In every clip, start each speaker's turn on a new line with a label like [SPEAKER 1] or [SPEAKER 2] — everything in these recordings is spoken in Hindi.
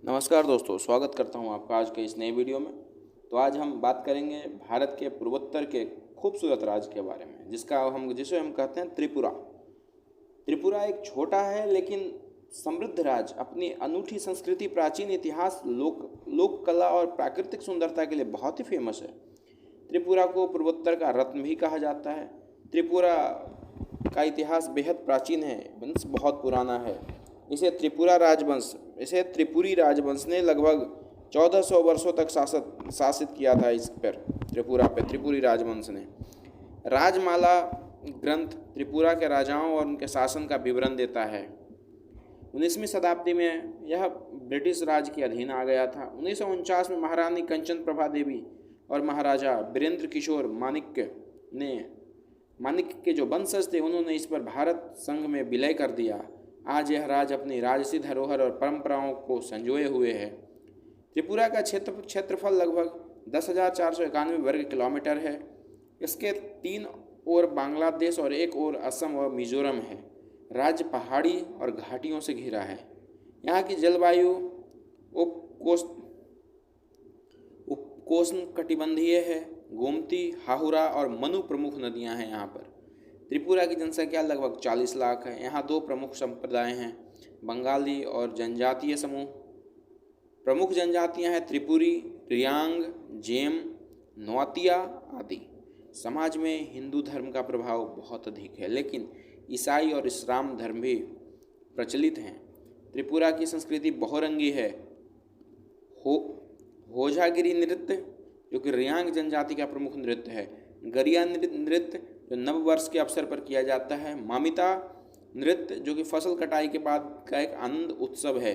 [SPEAKER 1] नमस्कार दोस्तों, स्वागत करता हूं आपका आज के इस नए वीडियो में। तो आज हम बात करेंगे भारत के पूर्वोत्तर के खूबसूरत राज्य के बारे में जिसे हम कहते हैं त्रिपुरा। त्रिपुरा एक छोटा है लेकिन समृद्ध राज्य अपनी अनूठी संस्कृति, प्राचीन इतिहास, लोक कला और प्राकृतिक सुंदरता के लिए बहुत ही फेमस है। त्रिपुरा को पूर्वोत्तर का रत्न भी कहा जाता है। त्रिपुरा का इतिहास बेहद प्राचीन है, वंश बहुत पुराना है। इसे त्रिपुरी राजवंश ने लगभग 1400 वर्षों तक शासित किया था। इस पर त्रिपुरी राजवंश ने राजमाला ग्रंथ त्रिपुरा के राजाओं और उनके शासन का विवरण देता है। 19वीं शताब्दी में यह ब्रिटिश राज के अधीन आ गया था। 1949 में महारानी कंचन प्रभा देवी और महाराजा वीरेंद्र किशोर मानिक के जो वंशज थे, उन्होंने इस पर भारत संघ में विलय कर दिया। आज यह राज्य अपनी राजसी धरोहर और परंपराओं को संजोए हुए है। त्रिपुरा का क्षेत्रफल लगभग 10,491 वर्ग किलोमीटर है। इसके 3 ओर बांग्लादेश और एक ओर असम और मिजोरम है। राज्य पहाड़ी और घाटियों से घिरा है। यहाँ की जलवायु उपोष्णकटिबंधीय है। गोमती, हाहुरा और मनु प्रमुख नदियाँ हैं यहाँ पर। त्रिपुरा की जनसंख्या लगभग 40 लाख है। यहाँ 2 प्रमुख संप्रदाय हैं, बंगाली और जनजातीय समूह। प्रमुख जनजातियाँ हैं त्रिपुरी, रियांग, जेम, नौतिया आदि। समाज में हिंदू धर्म का प्रभाव बहुत अधिक है, लेकिन ईसाई और इस्लाम धर्म भी प्रचलित हैं। त्रिपुरा की संस्कृति बहुरंगी है। होजागिरी नृत्य, जो कि रियांग जनजाति का प्रमुख नृत्य है। गरिया नृत्य, जो नव वर्ष के अवसर पर किया जाता है। मामिता नृत्य, जो कि फसल कटाई के बाद का एक आनंद उत्सव है।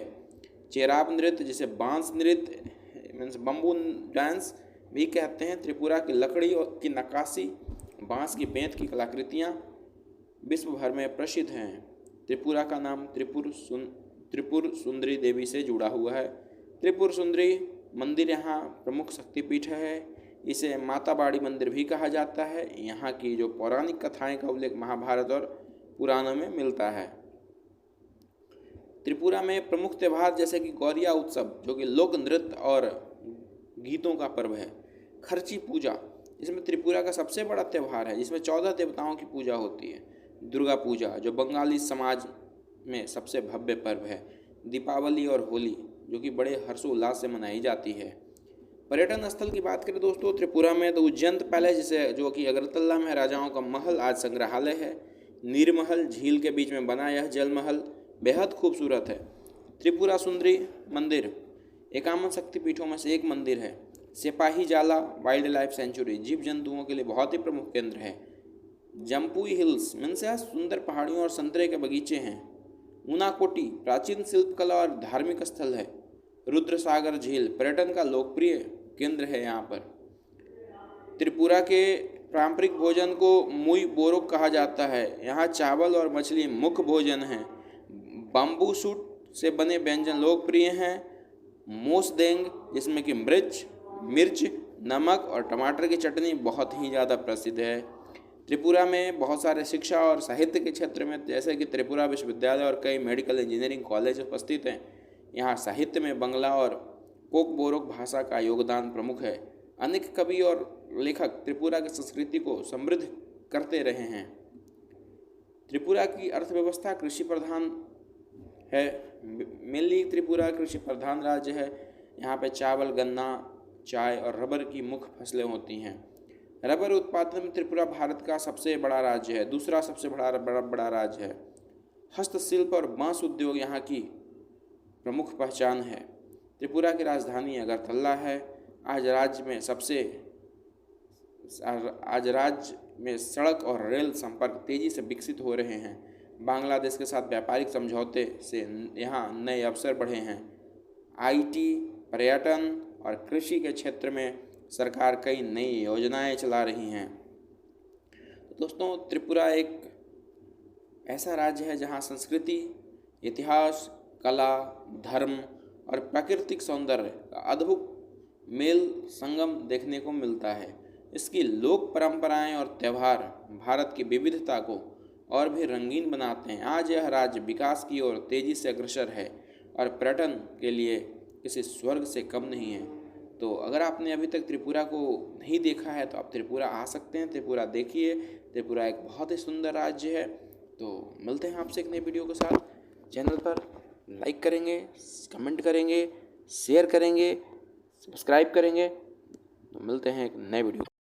[SPEAKER 1] चेराब नृत्य, जिसे बांस नृत्य मीन्स बम्बू डांस भी कहते हैं। त्रिपुरा की लकड़ी की नक्काशी, बांस की बेंत की कलाकृतियाँ विश्व भर में प्रसिद्ध हैं। त्रिपुरा का नाम त्रिपुर सुंदरी देवी से जुड़ा हुआ है। त्रिपुर सुंदरी मंदिर यहाँ प्रमुख शक्तिपीठ है। इसे माता बाड़ी मंदिर भी कहा जाता है। यहाँ की जो पौराणिक कथाएं का उल्लेख महाभारत और पुराणों में मिलता है। त्रिपुरा में प्रमुख त्यौहार जैसे कि गौरिया उत्सव, जो कि लोक नृत्य और गीतों का पर्व है। खर्ची पूजा, इसमें त्रिपुरा का सबसे बड़ा त्यौहार है, जिसमें 14 देवताओं की पूजा होती है। दुर्गा पूजा, जो बंगाली समाज में सबसे भव्य पर्व है। दीपावली और होली, जो कि बड़े हर्षोल्लास से मनाई जाती है। पर्यटन स्थल की बात करें दोस्तों, त्रिपुरा में तो उज्जैन पैलेस, जो कि अगरतला में राजाओं का महल आज संग्रहालय है। नीरमहल झील के बीच में बना यह जल महल बेहद खूबसूरत है। त्रिपुरा सुंदरी मंदिर 51 शक्तिपीठों में से एक मंदिर है। सिपाही जाला वाइल्ड लाइफ सेंचुरी जीव जंतुओं के लिए बहुत ही प्रमुख केंद्र है। जम्पुई हिल्स मीन्स सुंदर पहाड़ियों और संतरे के बगीचे हैं। ऊनाकोटी प्राचीन शिल्पकला और धार्मिक स्थल है। रुद्रसागर झील पर्यटन का लोकप्रिय केंद्र है। यहाँ पर त्रिपुरा के पारंपरिक भोजन को मुई बोरोक कहा जाता है। यहाँ चावल और मछली मुख्य भोजन हैं। बम्बू शूट से बने व्यंजन लोकप्रिय हैं। मोसदेंग, जिसमें कि मिर्च, नमक और टमाटर की चटनी बहुत ही ज़्यादा प्रसिद्ध है। त्रिपुरा में बहुत सारे शिक्षा और साहित्य के क्षेत्र में, जैसे कि त्रिपुरा विश्वविद्यालय और कई मेडिकल इंजीनियरिंग कॉलेज उपस्थित हैं। यहाँ साहित्य में बंगला और कोकबोरोक भाषा का योगदान प्रमुख है। अनेक कवि और लेखक त्रिपुरा की संस्कृति को समृद्ध करते रहे हैं। त्रिपुरा की अर्थव्यवस्था कृषि प्रधान है। मेनली त्रिपुरा कृषि प्रधान राज्य है। यहाँ पे चावल, गन्ना, चाय और रबर की मुख्य फसलें होती हैं। रबर उत्पादन में त्रिपुरा भारत का सबसे बड़ा राज्य है, दूसरा सबसे बड़ा राज्य है। हस्तशिल्प और बांस उद्योग यहाँ की प्रमुख पहचान है। त्रिपुरा की राजधानी अगरतला है। आज राज्य में सड़क और रेल संपर्क तेजी से विकसित हो रहे हैं। बांग्लादेश के साथ व्यापारिक समझौते से यहाँ नए अवसर बढ़े हैं। आईटी, पर्यटन और कृषि के क्षेत्र में सरकार कई नई योजनाएं चला रही हैं। तो दोस्तों, त्रिपुरा एक ऐसा राज्य है जहाँ संस्कृति, इतिहास, कला, धर्म और प्राकृतिक सौंदर्य का अद्भुत मेल संगम देखने को मिलता है। इसकी लोक परंपराएं और त्यौहार भारत की विविधता को और भी रंगीन बनाते हैं। आज यह राज्य विकास की ओर तेजी से अग्रसर है और पर्यटन के लिए किसी स्वर्ग से कम नहीं है। तो अगर आपने अभी तक त्रिपुरा को नहीं देखा है तो आप त्रिपुरा आ सकते हैं, त्रिपुरा देखिए। त्रिपुरा एक बहुत ही सुंदर राज्य है। तो मिलते हैं आपसे एक नई वीडियो के साथ। चैनल पर लाइक करेंगे, कमेंट करेंगे, शेयर करेंगे, सब्सक्राइब करेंगे। तो मिलते हैं एक नए वीडियो।